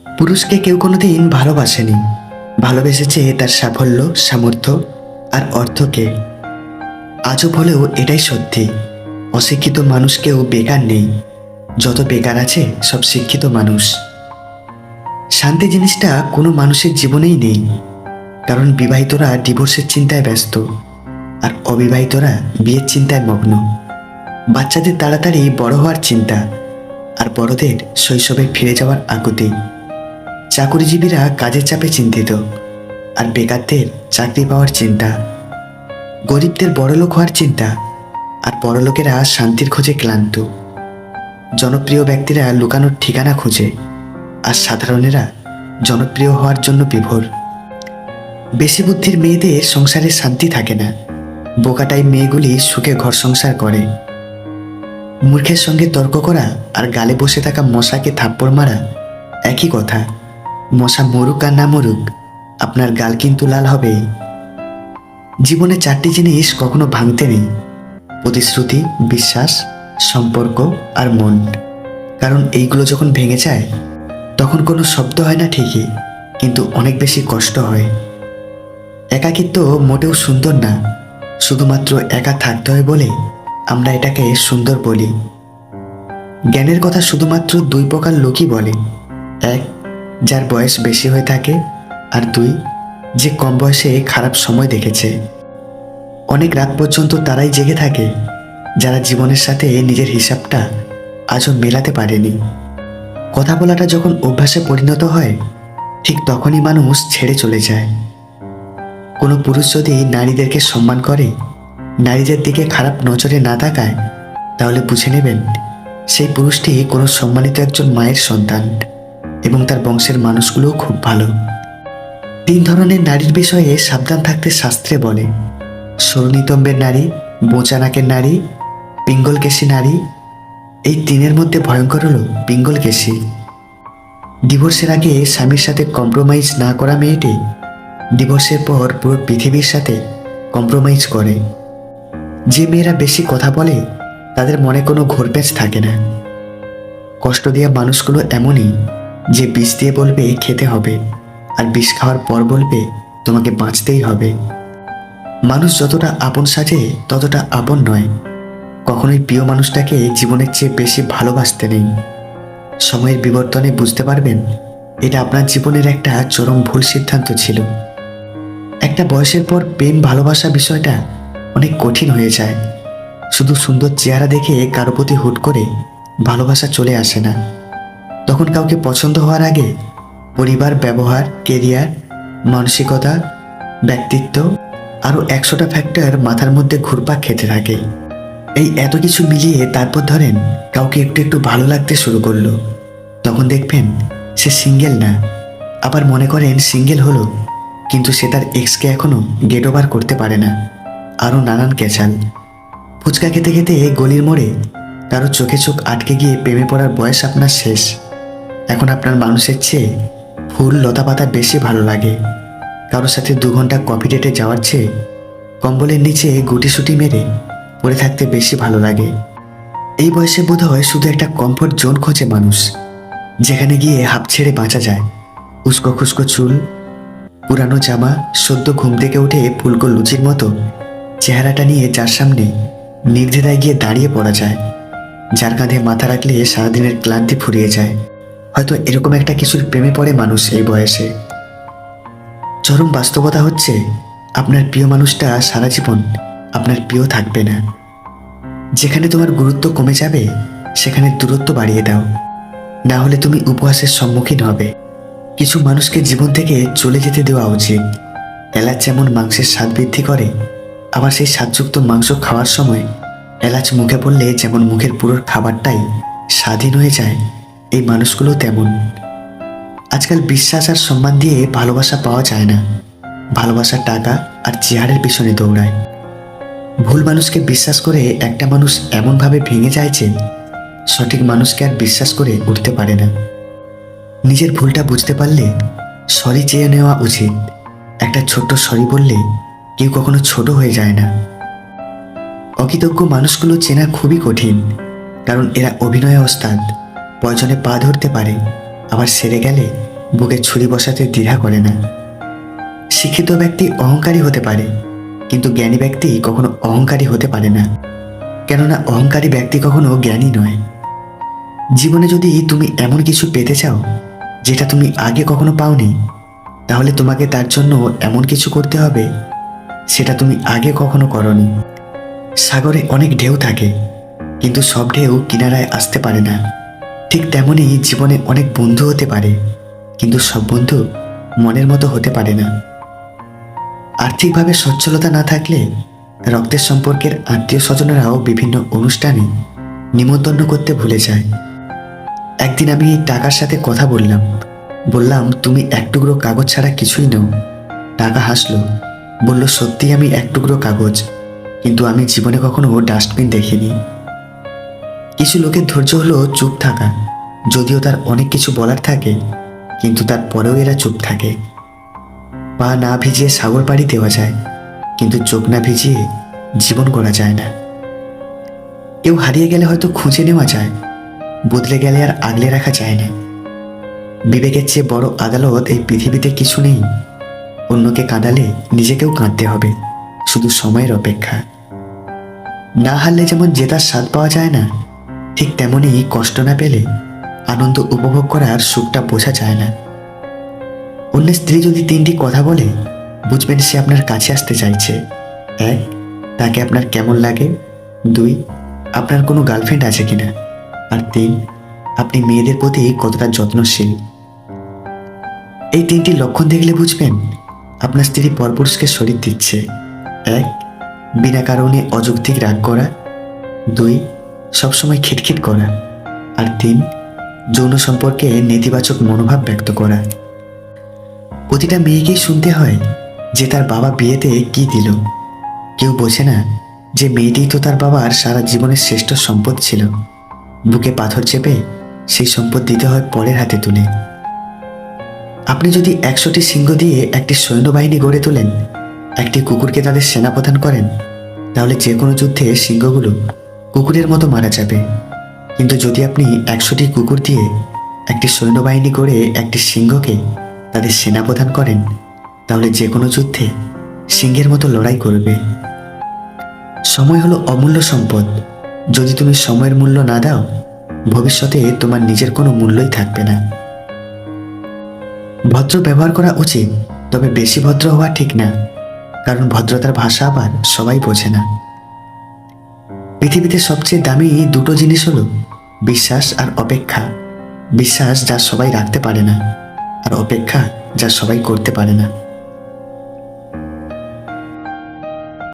পুরুষকে কেউ কোনোদিন ভালোবাসেনি, ভালোবেসেছে তার সাফল্য, সামর্থ্য আর অর্থকে। আজব হলেও এটাই সত্যি, অশিক্ষিত মানুষ কেউ বেকার নেই, যত বেকার আছে সব শিক্ষিত মানুষ। শান্তি জিনিসটা কোনো মানুষের জীবনেই নেই, কারণ বিবাহিতরা ডিভোর্সের চিন্তায় ব্যস্ত আর অবিবাহিতরা বিয়ের চিন্তায় মগ্ন। বাচ্চাদের তাড়াতাড়ি বড় হওয়ার চিন্তা আর বড়দের শৈশবে ফিরে যাওয়ার আকুতি। চাকুরিজীবীরা কাজের চাপে চিন্তিত আর বেকারদের চাকরি পাওয়ার চিন্তা। গরিবদের বড়লোক হওয়ার চিন্তা আর বড়লোকেরা শান্তির খোঁজে ক্লান্ত। জনপ্রিয় ব্যক্তিরা লুকানোর ঠিকানা খুঁজে আর সাধারণেরা জনপ্রিয় হওয়ার জন্য বিভোর। বেশি বুদ্ধির মেয়েদের সংসারে শান্তি থাকে না, বোকাটাই মেয়েগুলি সুখে ঘর সংসার করে। মূর্খের সঙ্গে তর্ক করা আর গালে বসে থাকা মশাকে থাপ্পড় মারা একই কথা। মশা মরুক আর না মরুক, আপনার গাল কিন্তু লাল হবেই। জীবনে চারটি জিনিস কখনো ভাঙতে নেই: প্রতিশ্রুতি, বিশ্বাস, সম্পর্ক আর মন। কারণ এইগুলো যখন ভেঙে যায় তখন কোনো শব্দ হয় না ঠিকই, কিন্তু অনেক বেশি কষ্ট হয়। একাকিত্ব মোটেও সুন্দর না, শুধুমাত্র একা থাকতে হয় বলে আমরা এটাকে সুন্দর বলি। জ্ঞানের কথা শুধুমাত্র দুই প্রকার লোকই বলে: এক, যার বয়স বেশি হয়ে থাকে, আর দুই, যে কম বয়সে খারাপ সময় দেখেছে। অনেক রাত পর্যন্ত তারাই জেগে থাকে যারা জীবনের সাথে নিজের হিসাবটা আজও মেলাতে পারেনি। কথা বলাটা যখন অভ্যাসে পরিণত হয়, ঠিক তখনই মানুষ ছেড়ে চলে যায়। কোনো পুরুষ যদি নারীদেরকে সম্মান করে, নারীদের দিকে খারাপ নজরে না তাকায়, তাহলে বুঝে নেবেন সেই পুরুষটি কোনো সম্মানিত একজন মায়ের সন্তান এবং তার বংশের মানুষগুলোও খুব ভালো। তিন ধরনের নারীর বিষয়ে সাবধান থাকতে শাস্ত্রে বলে: সরুনিতম্বের নারী, বোঁচানাকের নারী, পিঙ্গলকেশী নারী। এই তিনের মধ্যে ভয়ঙ্কর হলো পিঙ্গলকেশী। ডিভোর্সের আগে স্বামীর সাথে কম্প্রোমাইজ না করা মেয়েটি ডিভোর্সের পর পুরো পৃথিবীর সাথে কম্প্রোমাইজ করে। যে মেয়েরা বেশি কথা বলে তাদের মনে কোনো ঘোরপ্যাঁচ থাকে না। কষ্ট দেওয়া মানুষগুলো এমনই যে বিষ দিয়ে বলবে খেতে হবে, আর বিষ খাওয়ার পর বলবে তোমাকে বাঁচতেই হবে। মানুষ যতটা আপন সাজে ততটা আপন নয়। কখনোই প্রিয় মানুষটাকে জীবনের চেয়ে বেশি ভালোবাসতে নেই। সময়ের বিবর্তনে বুঝতে পারবেন এটা আপনার জীবনের একটা চরম ভুল সিদ্ধান্ত ছিল। একটা বয়সের পর প্রেম ভালোবাসা বিষয়টা অনেক কঠিন হয়ে যায়। শুধু সুন্দর চেহারা দেখে কারো প্রতি হুট করে ভালোবাসা চলে আসে না। তখন কাউকে পছন্দ হওয়ার আগে পরিবার, ব্যবহার, কেরিয়ার, মানসিকতা, ব্যক্তিত্ব আরও 100টা ফ্যাক্টর মাথার মধ্যে ঘুরপাক খেতে থাকে। এই এত কিছু মিলিয়ে তারপর ধরেন কাউকে একটু একটু ভালো লাগতে শুরু করলো, তখন দেখবেন সে সিঙ্গেল না। আবার মনে করেন সিঙ্গেল হলো, কিন্তু সে তার এক্সকে এখনো গেট ওভার করতে পারে না। আরও নানান ক্যাচাল। ফুচকা খেতে খেতে গলির মোড়ে কারো চোখে চোখ আটকে গিয়ে প্রেমে পড়ার বয়স আপনার শেষ। এখন আপনার মানুষের চেয়ে ফুল, লতা পাতা বেশি ভালো লাগে। কারোর সাথে 2 ঘন্টা কফি ডেটে যাওয়ার চেয়ে কম্বলের নিচে গুটিসুটি মেরে পড়ে থাকতে বেশি ভালো লাগে। এই বয়সে বোধ হয় শুধু একটা কমফোর্ট জোন খোঁজে মানুষ, যেখানে গিয়ে হাঁপ ছেড়ে বাঁচা যায়। উস্কো খুস্কো চুল, পুরানো জামা, সদ্য ঘুম থেকে উঠে ফুলকো লুচির মতো চেহারাটা নিয়ে যার সামনে নির্দ্বিধায় গিয়ে দাঁড়িয়ে পড়া যায়, যার কাঁধে মাথা রাখলে সারাদিনের ক্লান্তি ফুরিয়ে যায়। হয়তো এরকম একটা কিছুর প্রেমে পড়ে মানুষ এই বয়সে। চরম বাস্তবতা হচ্ছে আপনার প্রিয় মানুষটা সারা জীবন আপনার প্রিয় থাকবে না। যেখানে তোমার গুরুত্ব কমে যাবে সেখানে দূরত্ব বাড়িয়ে দাও, না হলে তুমি উপহাসের সম্মুখীন হবে। কিছু মানুষকে জীবন থেকে চলে যেতে দেওয়া উচিত। এলাচ যেমন মাংসের স্বাদ বৃদ্ধি করে, আবার সেই স্বাদযুক্ত মাংস খাওয়ার সময় এলাচ মুখে পড়লে যেমন মুখের পুরো খাবারটাই স্বাধীন হয়ে যায়, এই মানুষগুলো তেমন। আজকাল বিশ্বাস আর সম্মান দিয়ে ভালোবাসা পাওয়া যায় না। ভালোবাসা টাকা আর চেহারের পিছনে দৌড়ায়। ভুল মানুষকে বিশ্বাস করে একটা মানুষ এমনভাবে ভেঙে যায় যে সঠিক মানুষকে আর বিশ্বাস করে উঠতে পারে না। নিজের ভুলটা বুঝতে পারলে সরি চেয়ে নেওয়া উচিত। একটা ছোট্ট সরি বললে কেউ কখনো ছোট হয়ে যায় না। অকৃতজ্ঞ মানুষগুলো চেনা খুবই কঠিন, কারণ এরা অভিনয়ে ওস্তাদ। প্রয়োজনে পা ধরতে পারে, আবার সেরে গেলে বুকে ছুরি বসাতে দ্বিধা করে না। শিক্ষিত ব্যক্তি অহংকারী হতে পারে, কিন্তু জ্ঞানী ব্যক্তি কখনো অহংকারী হতে পারে না, কেননা অহংকারী ব্যক্তি কখনো জ্ঞানী নয়। জীবনে যদি তুমি এমন কিছু পেতে চাও যেটা তুমি আগে কখনো পাওনি, তাহলে তোমাকে তার জন্য এমন কিছু করতে হবে সেটা তুমি আগে কখনো করনি। সাগরে অনেক ঢেউ থাকে, কিন্তু সব ঢেউ কিনারায় আসতে পারে না। ঠিক তেমনই জীবনে অনেক বন্ধু হতে পারে, কিন্তু সব বন্ধু মনের মতো হতে পারে না। আর্থিকভাবে সচ্ছলতা না থাকলে রক্তের সম্পর্কের আত্মীয় স্বজনেরাও বিভিন্ন অনুষ্ঠানে নিমন্ত্রণ করতে ভুলে যায়। একদিন আমি টাকার সাথে কথা বললাম তুমি এক টুকরো কাগজ ছাড়া কিছুই নও। টাকা হাসলো, বলল সত্যি আমি এক টুকরো কাগজ, কিন্তু আমি জীবনে কখনো ডাস্টবিন দেখিনি। কিছু লোকের ধৈর্য হলো চুপ থাকা, যদিও তার অনেক কিছু বলার থাকে, কিন্তু তারপরেও এরা চুপ থাকে। পা না ভিজিয়ে সাগর পাড়ি দেওয়া যায়, কিন্তু চোখ না ভিজিয়ে জীবন গড়া যায় না। কেউ হারিয়ে গেলে হয়তো খুঁজে নেওয়া যায়, বদলে গেলে আর আগলে রাখা যায় না। বিবেকের চেয়ে বড় আদালত এই পৃথিবীতে কিছু নেই। অন্যকে কাঁদালে নিজেকেও কাঁদতে হবে, শুধু সময়ের অপেক্ষা। না হারলে যেমন জেতার স্বাদ পাওয়া যায় না, ঠিক তেমনই কষ্ট না পেলে আনন্দ উপভোগ করার সুখটা বোঝা যায় না। অন্যের স্ত্রী যদি 3টি কথা বলে, বুঝবেন সে আপনার কাছে আসতে চাইছে। 1, তাকে আপনার কেমন লাগে। 2, আপনার কোনো গার্লফ্রেন্ড আছে কিনা। আর 3, আপনি মেয়েদের প্রতি কতটা যত্নশীল। এই 3টি লক্ষণ দেখলে বুঝবেন আপনার স্ত্রী পরপুরুষকে শরীর দিচ্ছে। 1, বিনা কারণে অযৌক্তিক রাগ করা। 2, সবসময় খিটখিট করা। আর 3, যৌন সম্পর্কে নেতিবাচক মনোভাব ব্যক্ত করা। প্রতিটা মেয়েকেই শুনতে হয় যে তার বাবা বিয়েতে কি দিল। কেউ বোঝে না যে মেয়েটিই তো তার বাবার সারা জীবনের শ্রেষ্ঠ সম্পদ ছিল। বুকে পাথর চেপে সেই সম্পদ দিতে হয় পরের হাতে তুলে। আপনি যদি 100টি সিংহ দিয়ে একটি সৈন্যবাহিনী গড়ে তোলেন, একটি কুকুরকে তাদের সেনাপ্রধান করেন, তাহলে যে কোনো যুদ্ধে সিংহগুলো কুকুরের মতো মারা যাবে। কিন্তু যদি আপনি 100টি কুকুর দিয়ে একটি সৈন্যবাহিনী গড়ে একটি সিংহকে তাদের সেনাপ্রধান করেন, তাহলে যে কোনো যুদ্ধে সিংহের মতো লড়াই করবে। সময় হলো অমূল্য সম্পদ। যদি তুমি সময়ের মূল্য না দাও, ভবিষ্যতে তোমার নিজের কোনো মূল্যই থাকবে না। ভদ্র ব্যবহার করা উচিত, তবে বেশি ভদ্র হওয়া ঠিক না, কারণ ভদ্রতার ভাষা আবার সবাই বোঝে না। পৃথিবীতে সবচেয়ে দামি 2টো জিনিস হলো বিশ্বাস আর অপেক্ষা। বিশ্বাস যা সবাই রাখতে পারে না, আর অপেক্ষা যা সবাই করতে পারে না।